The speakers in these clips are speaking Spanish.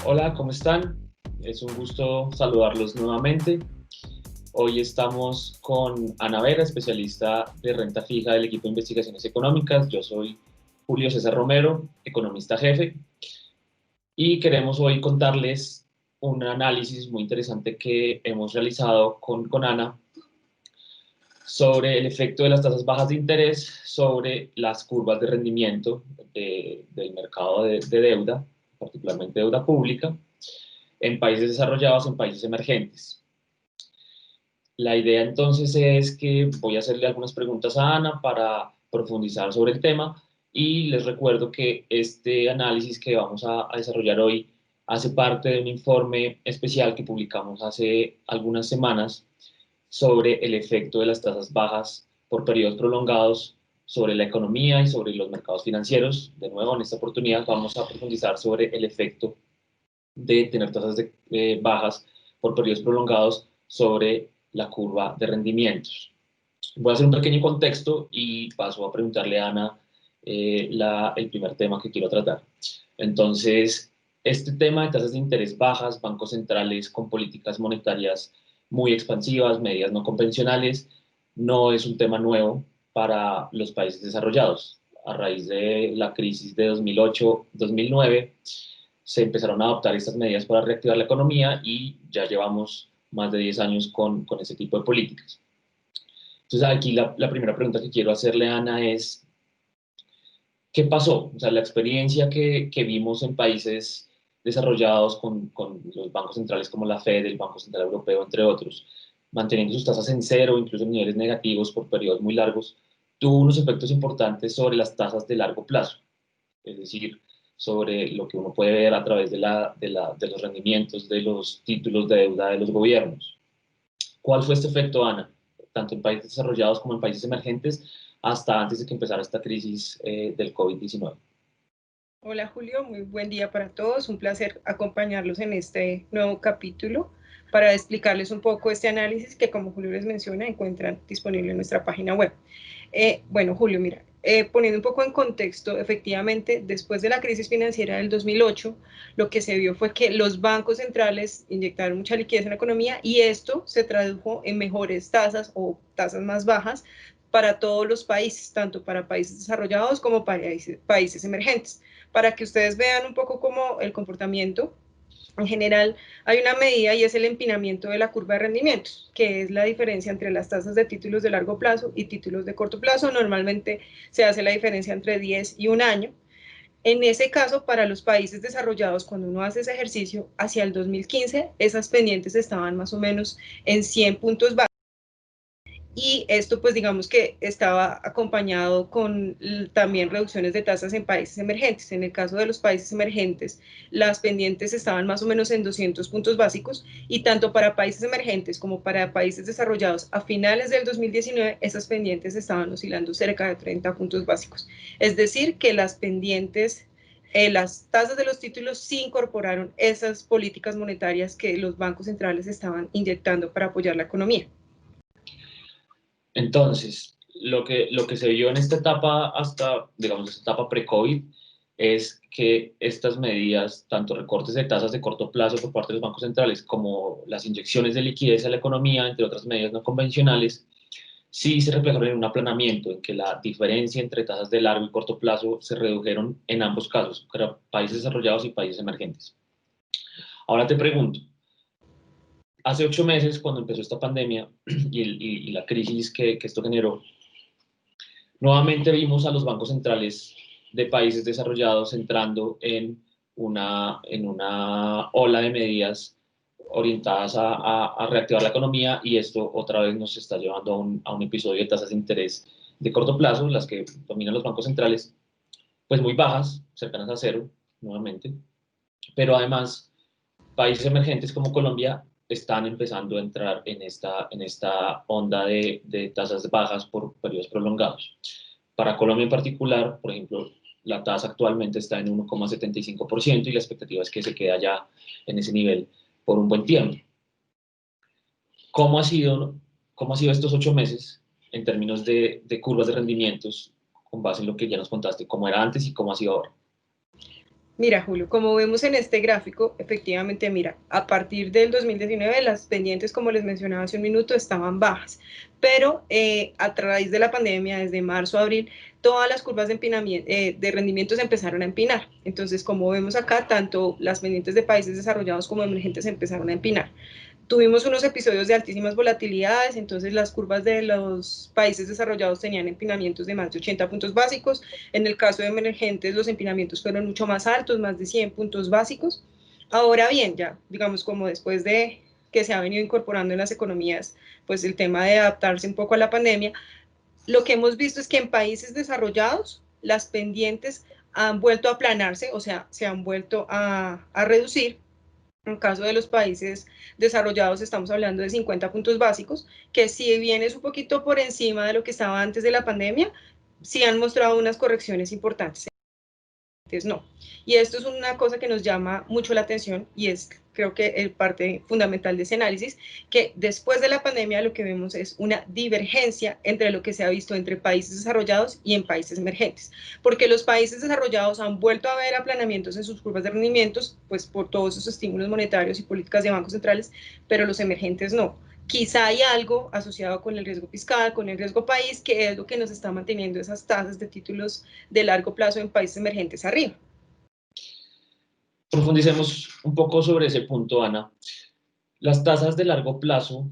Hola, ¿cómo están? Es un gusto saludarlos nuevamente. Hoy estamos con Ana Vera, especialista de renta fija del equipo de investigaciones económicas. Yo soy Julio César Romero, economista jefe, y queremos hoy contarles un análisis muy interesante que hemos realizado con Ana sobre el efecto de las tasas bajas de interés sobre las curvas de rendimiento del mercado de deuda, particularmente deuda pública, en países desarrollados, en países emergentes. La idea entonces es que voy a hacerle algunas preguntas a Ana para profundizar sobre el tema y les recuerdo que este análisis que vamos a desarrollar hoy hace parte de un informe especial que publicamos hace algunas semanas sobre el efecto de las tasas bajas por periodos prolongados sobre la economía y sobre los mercados financieros. De nuevo, en esta oportunidad vamos a profundizar sobre el efecto de tener tasas bajas por periodos prolongados sobre la curva de rendimientos. Voy a hacer un pequeño contexto y paso a preguntarle a Ana el primer tema que quiero tratar. Entonces, este tema de tasas de interés bajas, bancos centrales con políticas monetarias muy expansivas, medidas no convencionales, no es un tema nuevo para los países desarrollados. A raíz de la crisis de 2008-2009, se empezaron a adoptar estas medidas para reactivar la economía y ya llevamos más de 10 años con ese tipo de políticas. Entonces, aquí la primera pregunta que quiero hacerle a Ana es, ¿qué pasó? O sea, la experiencia que vimos en países desarrollados con los bancos centrales como la Fed, el Banco Central Europeo, entre otros, manteniendo sus tasas en cero, incluso en niveles negativos por periodos muy largos, tuvo unos efectos importantes sobre las tasas de largo plazo, es decir, sobre lo que uno puede ver a través de los rendimientos de los títulos de deuda de los gobiernos. ¿Cuál fue este efecto, Ana? Tanto en países desarrollados como en países emergentes, hasta antes de que empezara esta crisis del COVID-19. Hola Julio, muy buen día para todos. Un placer acompañarlos en este nuevo capítulo para explicarles un poco este análisis que, como Julio les menciona, encuentran disponible en nuestra página web. Bueno, Julio, mira, poniendo un poco en contexto, efectivamente, después de la crisis financiera del 2008, lo que se vio fue que los bancos centrales inyectaron mucha liquidez en la economía y esto se tradujo en mejores tasas o tasas más bajas para todos los países, tanto para países desarrollados como para países emergentes. Para que ustedes vean un poco cómo el comportamiento en general, hay una medida y es el empinamiento de la curva de rendimientos, que es la diferencia entre las tasas de títulos de largo plazo y títulos de corto plazo. Normalmente se hace la diferencia entre 10 y un año. En ese caso, para los países desarrollados, cuando uno hace ese ejercicio, hacia el 2015, esas pendientes estaban más o menos en 100 puntos básicos. Y esto pues digamos que estaba acompañado con también reducciones de tasas en países emergentes. En el caso de los países emergentes, las pendientes estaban más o menos en 200 puntos básicos y tanto para países emergentes como para países desarrollados a finales del 2019, esas pendientes estaban oscilando cerca de 30 puntos básicos. Es decir, que las pendientes las tasas de los títulos sí incorporaron esas políticas monetarias que los bancos centrales estaban inyectando para apoyar la economía. Entonces, lo que se vio en esta etapa hasta, digamos, esta etapa pre-COVID, es que estas medidas, tanto recortes de tasas de corto plazo por parte de los bancos centrales como las inyecciones de liquidez a la economía, entre otras medidas no convencionales, sí se reflejaron en un aplanamiento, en que la diferencia entre tasas de largo y corto plazo se redujeron en ambos casos, para países desarrollados y países emergentes. Ahora te pregunto, hace 8 meses, cuando empezó esta pandemia y la crisis que esto generó, nuevamente vimos a los bancos centrales de países desarrollados entrando en una ola de medidas orientadas a reactivar la economía, y esto otra vez nos está llevando a un episodio de tasas de interés de corto plazo, las que dominan los bancos centrales, pues muy bajas, cercanas a cero nuevamente, pero además países emergentes como Colombia están empezando a entrar en esta onda de tasas bajas por periodos prolongados. Para Colombia en particular, por ejemplo, la tasa actualmente está en 1,75% y la expectativa es que se quede allá en ese nivel por un buen tiempo. ¿Cómo ha sido, cómo ha sido estos 8 meses en términos de curvas de rendimientos con base en lo que ya nos contaste, cómo era antes y cómo ha sido ahora? Mira, Julio, como vemos en este gráfico, efectivamente, mira, a partir del 2019 las pendientes, como les mencionaba hace un minuto, estaban bajas, pero a raíz de la pandemia, desde marzo a abril, todas las curvas de empinamiento, de rendimiento se empezaron a empinar. Entonces, como vemos acá, tanto las pendientes de países desarrollados como emergentes se empezaron a empinar. Tuvimos unos episodios de altísimas volatilidades, entonces las curvas de los países desarrollados tenían empinamientos de más de 80 puntos básicos. En el caso de emergentes, los empinamientos fueron mucho más altos, más de 100 puntos básicos. Ahora bien, ya digamos como después de que se ha venido incorporando en las economías, pues el tema de adaptarse un poco a la pandemia, lo que hemos visto es que en países desarrollados las pendientes han vuelto a aplanarse, o sea, se han vuelto a reducir. En caso de los países desarrollados estamos hablando de 50 puntos básicos, que si bien es un poquito por encima de lo que estaba antes de la pandemia, sí han mostrado unas correcciones importantes. No. Y esto es una cosa que nos llama mucho la atención y es creo que el parte fundamental de ese análisis, que después de la pandemia lo que vemos es una divergencia entre lo que se ha visto entre países desarrollados y en países emergentes, porque los países desarrollados han vuelto a ver aplanamientos en sus curvas de rendimientos, pues por todos esos estímulos monetarios y políticas de bancos centrales, pero los emergentes no. Quizá hay algo asociado con el riesgo fiscal, con el riesgo país, que es lo que nos está manteniendo esas tasas de títulos de largo plazo en países emergentes arriba. Profundicemos un poco sobre ese punto, Ana. Las tasas de largo plazo,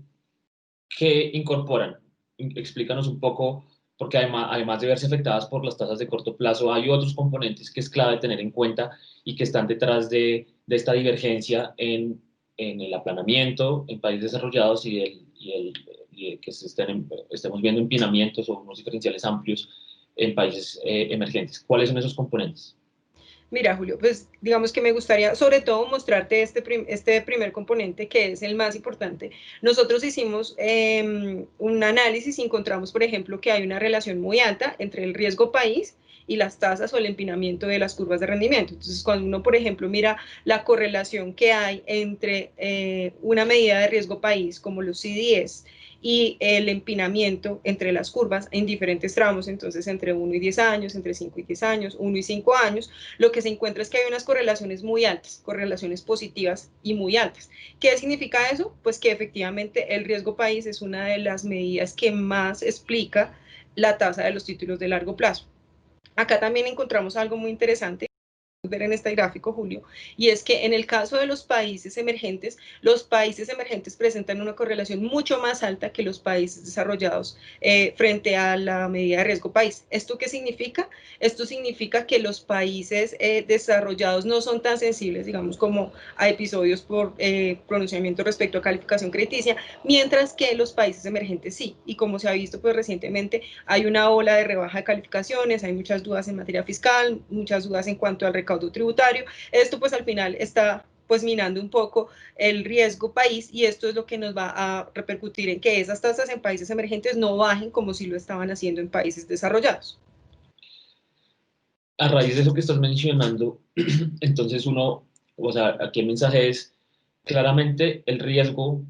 ¿qué incorporan? Explícanos un poco, porque además de verse afectadas por las tasas de corto plazo, hay otros componentes que es clave tener en cuenta y que están detrás de esta divergencia en el aplanamiento en países desarrollados y que estemos viendo empinamientos o unos diferenciales amplios en países emergentes. ¿Cuáles son esos componentes? Mira, Julio, pues digamos que me gustaría sobre todo mostrarte este primer componente que es el más importante. Nosotros hicimos un análisis y encontramos, por ejemplo, que hay una relación muy alta entre el riesgo país y las tasas o el empinamiento de las curvas de rendimiento. Entonces, cuando uno, por ejemplo, mira la correlación que hay entre una medida de riesgo país como los CDS y el empinamiento entre las curvas en diferentes tramos, entonces entre 1 y 10 años, entre 5 y 10 años, 1 y 5 años, lo que se encuentra es que hay unas correlaciones muy altas, correlaciones positivas y muy altas. ¿Qué significa eso? Pues que efectivamente el riesgo país es una de las medidas que más explica la tasa de los títulos de largo plazo. Acá también encontramos algo muy interesante ver en este gráfico, Julio, y es que en el caso de los países emergentes presentan una correlación mucho más alta que los países desarrollados frente a la medida de riesgo país. ¿Esto qué significa? Esto significa que los países desarrollados no son tan sensibles, digamos, como a episodios por pronunciamiento respecto a calificación crediticia, mientras que los países emergentes sí, y como se ha visto pues recientemente, hay una ola de rebaja de calificaciones, hay muchas dudas en materia fiscal, muchas dudas en cuanto al recaudo tributario. Esto pues al final está pues minando un poco el riesgo país y esto es lo que nos va a repercutir en que esas tasas en países emergentes no bajen como si lo estaban haciendo en países desarrollados. A raíz de eso que estás mencionando, entonces o sea, aquí el mensaje es claramente el riesgo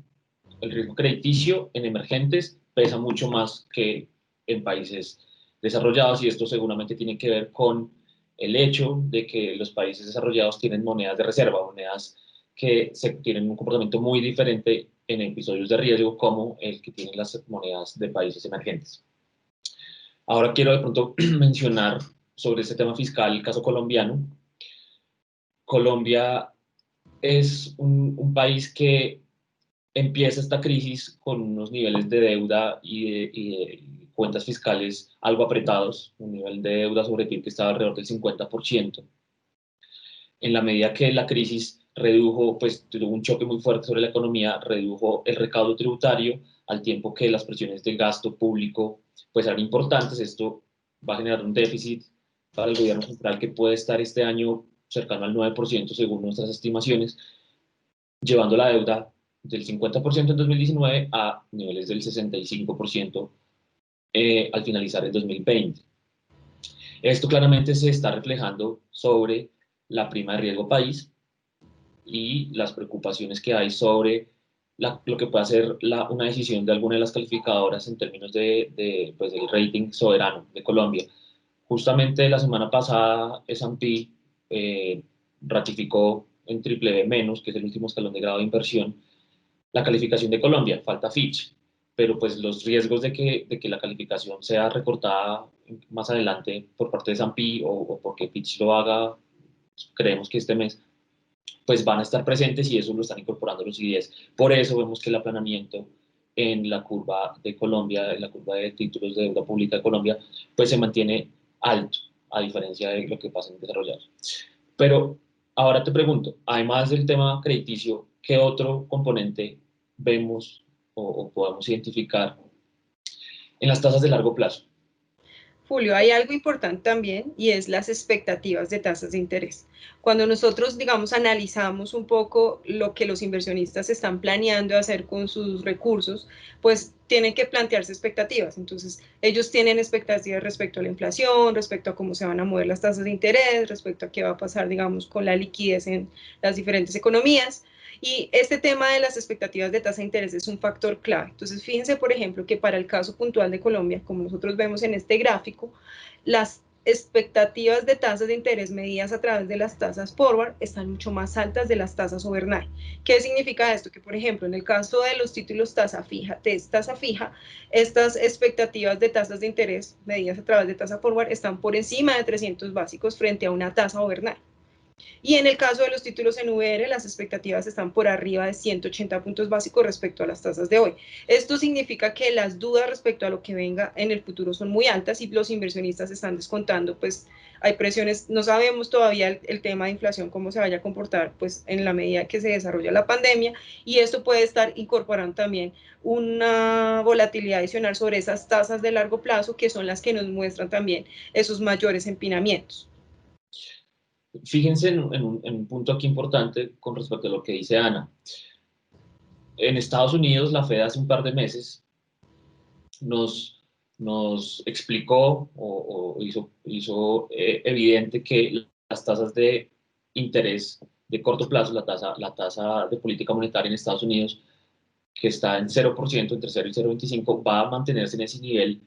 crediticio en emergentes pesa mucho más que en países desarrollados y esto seguramente tiene que ver con el hecho de que los países desarrollados tienen monedas de reserva, monedas que tienen un comportamiento muy diferente en episodios de riesgo como el que tienen las monedas de países emergentes. Ahora quiero de pronto mencionar sobre este tema fiscal el caso colombiano. Colombia es un país que empieza esta crisis con unos niveles de deuda y cuentas fiscales algo apretados, un nivel de deuda sobre PIB que estaba alrededor del 50%. En la medida que la crisis redujo, pues tuvo un choque muy fuerte sobre la economía, redujo el recaudo tributario al tiempo que las presiones del gasto público pues eran importantes. Esto va a generar un déficit para el gobierno central que puede estar este año cercano al 9% según nuestras estimaciones, llevando la deuda del 50% en 2019 a niveles del 65% al finalizar el 2020. Esto claramente se está reflejando sobre la prima de riesgo país y las preocupaciones que hay sobre lo que puede ser una decisión de alguna de las calificadoras en términos pues, del rating soberano de Colombia. Justamente la semana pasada S&P ratificó en triple B menos, que es el último escalón de grado de inversión, la calificación de Colombia, falta Fitch, pero pues los riesgos de que la calificación sea recortada más adelante por parte de S&P o porque Fitch lo haga, creemos que este mes, pues van a estar presentes y eso lo están incorporando los CDS. Por eso vemos que el aplanamiento en la curva de Colombia, en la curva de títulos de deuda pública de Colombia, pues se mantiene alto, a diferencia de lo que pasa en desarrollados. Pero ahora te pregunto, además del tema crediticio, ¿qué otro componente vemos o podemos identificar en las tasas de largo plazo? Julio, hay algo importante también y es las expectativas de tasas de interés. Cuando nosotros, digamos, analizamos un poco lo que los inversionistas están planeando hacer con sus recursos, pues tienen que plantearse expectativas. Entonces, ellos tienen expectativas respecto a la inflación, respecto a cómo se van a mover las tasas de interés, respecto a qué va a pasar, digamos, con la liquidez en las diferentes economías. Y este tema de las expectativas de tasa de interés es un factor clave. Entonces, fíjense, por ejemplo, que para el caso puntual de Colombia, como nosotros vemos en este gráfico, las expectativas de tasas de interés medidas a través de las tasas forward están mucho más altas de las tasas overnight. ¿Qué significa esto? Que, por ejemplo, en el caso de los títulos tasa fija, estas expectativas de tasas de interés medidas a través de tasa forward están por encima de 300 básicos frente a una tasa overnight. Y en el caso de los títulos en VR, las expectativas están por arriba de 180 puntos básicos respecto a las tasas de hoy. Esto significa que las dudas respecto a lo que venga en el futuro son muy altas y los inversionistas están descontando, pues hay presiones, no sabemos todavía el tema de inflación, cómo se vaya a comportar, pues en la medida que se desarrolla la pandemia, y esto puede estar incorporando también una volatilidad adicional sobre esas tasas de largo plazo, que son las que nos muestran también esos mayores empinamientos. Fíjense en un punto aquí importante con respecto a lo que dice Ana. En Estados Unidos, la Fed hace un par de meses nos explicó o hizo evidente que las tasas de interés de corto plazo, la tasa de política monetaria en Estados Unidos, que está en 0%, entre 0 y 0,25, va a mantenerse en ese nivel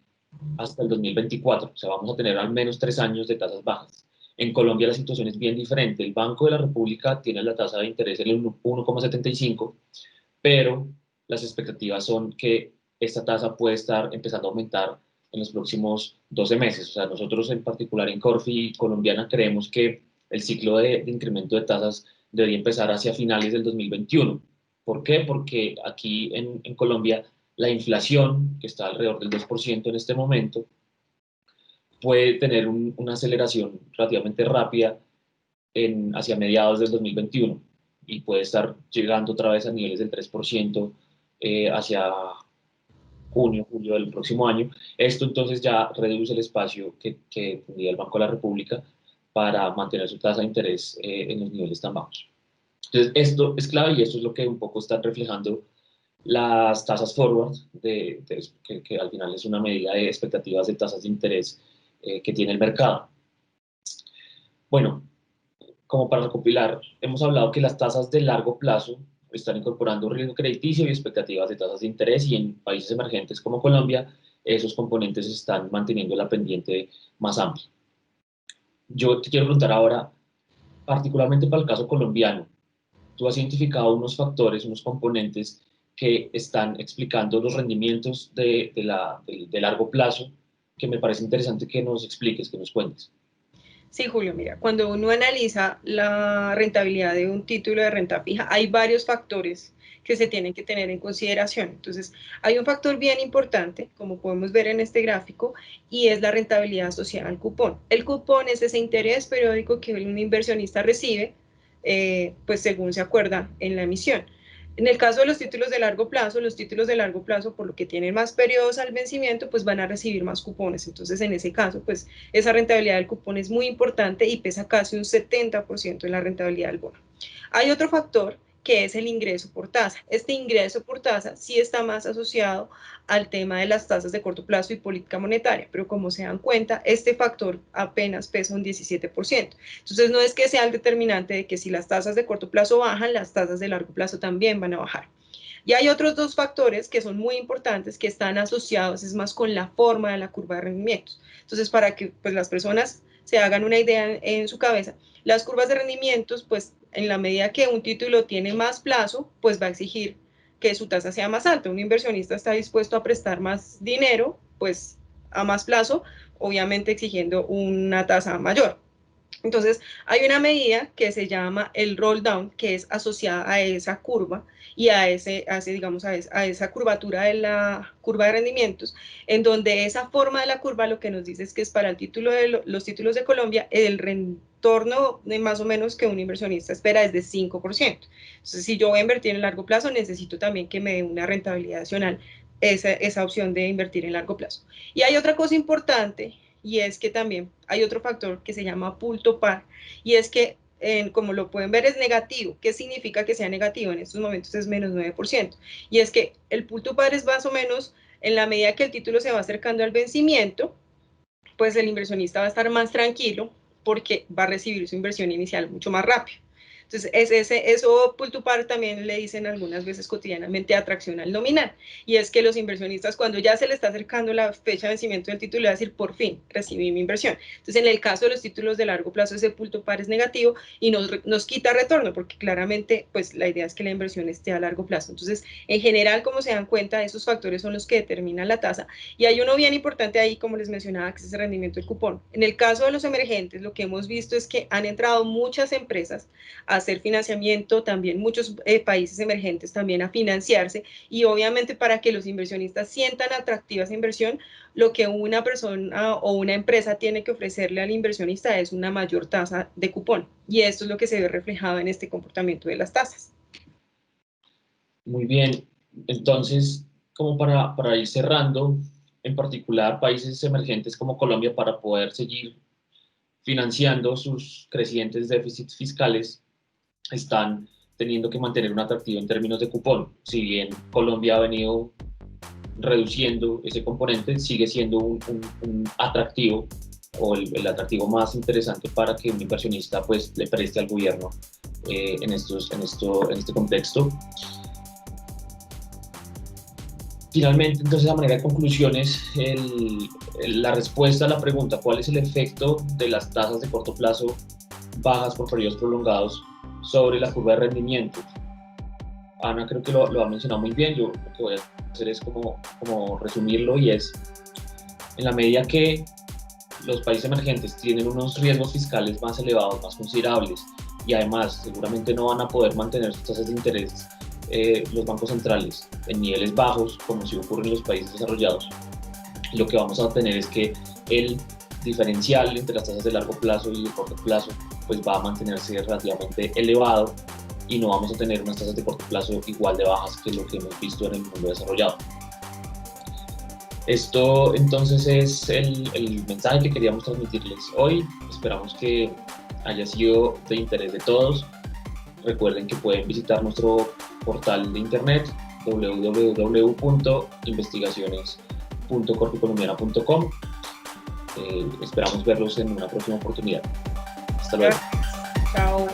hasta el 2024. O sea, vamos a tener al menos 3 años de tasas bajas. En Colombia la situación es bien diferente. El Banco de la República tiene la tasa de interés en el 1,75, pero las expectativas son que esta tasa puede estar empezando a aumentar en los próximos 12 meses. O sea, nosotros en particular en Corfi colombiana creemos que el ciclo de incremento de tasas debería empezar hacia finales del 2021. ¿Por qué? Porque aquí en Colombia la inflación, que está alrededor del 2% en este momento, puede tener una aceleración relativamente rápida hacia mediados del 2021 y puede estar llegando otra vez a niveles del 3% hacia junio, julio del próximo año. Esto entonces ya reduce el espacio que tendría el Banco de la República para mantener su tasa de interés en los niveles tan bajos. Entonces, esto es clave y esto es lo que un poco están reflejando las tasas forward, que al final es una medida de expectativas de tasas de interés que tiene el mercado. Bueno, como para recopilar, hemos hablado que las tasas de largo plazo están incorporando riesgo crediticio y expectativas de tasas de interés y en países emergentes como Colombia, esos componentes están manteniendo la pendiente más amplia. Yo te quiero preguntar ahora, particularmente para el caso colombiano, tú has identificado unos factores, unos componentes que están explicando los rendimientos de largo plazo que me parece interesante que nos expliques, que nos cuentes. Sí, Julio, mira, cuando uno analiza la rentabilidad de un título de renta fija, hay varios factores que se tienen que tener en consideración. Entonces, hay un factor bien importante, como podemos ver en este gráfico, y es la rentabilidad asociada al cupón. El cupón es ese interés periódico que un inversionista recibe, pues según se acuerda en la emisión. En el caso de los títulos de largo plazo, los títulos de largo plazo, por lo que tienen más periodos al vencimiento, pues van a recibir más cupones. Entonces, en ese caso, pues esa rentabilidad del cupón es muy importante y pesa casi un 70% en la rentabilidad del bono. Hay otro factor que es el ingreso por tasa. Este ingreso por tasa sí está más asociado al tema de las tasas de corto plazo y política monetaria, pero como se dan cuenta, este factor apenas pesa un 17%. Entonces no es que sea el determinante de que si las tasas de corto plazo bajan, las tasas de largo plazo también van a bajar. Y hay otros dos factores que son muy importantes, que están asociados, es más con la forma de la curva de rendimientos. Entonces, para que pues, las personas se hagan una idea en su cabeza, las curvas de rendimientos, pues en la medida que un título tiene más plazo, pues va a exigir que su tasa sea más alta. Un inversionista está dispuesto a prestar más dinero, pues a más plazo, obviamente exigiendo una tasa mayor. Entonces, hay una medida que se llama el roll down, que es asociada a esa curva y digamos, a esa curvatura de la curva de rendimientos, en donde esa forma de la curva lo que nos dice es que es para el título de los títulos de Colombia, el retorno de más o menos que un inversionista espera es de 5%. Entonces, si yo voy a invertir en largo plazo, necesito también que me dé una rentabilidad adicional esa opción de invertir en largo plazo. Y hay otra cosa importante, y es que también hay otro factor que se llama pull to par, y es que, como lo pueden ver, es negativo. ¿Qué significa que sea negativo? En estos momentos es menos 9%, y es que el pull to par es más o menos en la medida que el título se va acercando al vencimiento, pues el inversionista va a estar más tranquilo porque va a recibir su inversión inicial mucho más rápido. Entonces, eso pull to par también le dicen algunas veces cotidianamente atracción al nominal. Y es que los inversionistas, cuando ya se le está acercando la fecha de vencimiento del título, le va a decir, por fin, recibí mi inversión. Entonces, en el caso de los títulos de largo plazo, ese pull to par es negativo y nos quita retorno, porque claramente, pues, la idea es que la inversión esté a largo plazo. Entonces, en general, como se dan cuenta, esos factores son los que determinan la tasa. Y hay uno bien importante ahí, como les mencionaba, que es el rendimiento del cupón. En el caso de los emergentes, lo que hemos visto es que han entrado muchas empresas a hacer financiamiento, también muchos países emergentes también a financiarse, y obviamente para que los inversionistas sientan atractiva esa inversión, lo que una persona o una empresa tiene que ofrecerle al inversionista es una mayor tasa de cupón, y esto es lo que se ve reflejado en este comportamiento de las tasas. Muy bien, entonces, como para ir cerrando, en particular países emergentes como Colombia, para poder seguir financiando sus crecientes déficits fiscales, están teniendo que mantener un atractivo en términos de cupón. Si bien Colombia ha venido reduciendo ese componente, sigue siendo un atractivo o el atractivo más interesante para que un inversionista pues, le preste al gobierno en este contexto. Finalmente, entonces, a manera de conclusiones, la respuesta a la pregunta ¿cuál es el efecto de las tasas de corto plazo bajas por periodos prolongados sobre la curva de rendimiento? Ana creo que lo ha mencionado muy bien. Yo lo que voy a hacer es como resumirlo, y es, en la medida que los países emergentes tienen unos riesgos fiscales más elevados, más considerables, y además seguramente no van a poder mantener sus tasas de interés los bancos centrales en niveles bajos, como si ocurre en los países desarrollados, lo que vamos a obtener es que el diferencial entre las tasas de largo plazo y de corto plazo pues va a mantenerse relativamente elevado, y no vamos a tener unas tasas de corto plazo igual de bajas que lo que hemos visto en el mundo desarrollado. Esto entonces es el mensaje que queríamos transmitirles hoy. Esperamos que haya sido de interés de todos. Recuerden que pueden visitar nuestro portal de internet www.investigaciones.corpicolombiana.com. Esperamos verlos en una próxima oportunidad. Hasta luego. Chao.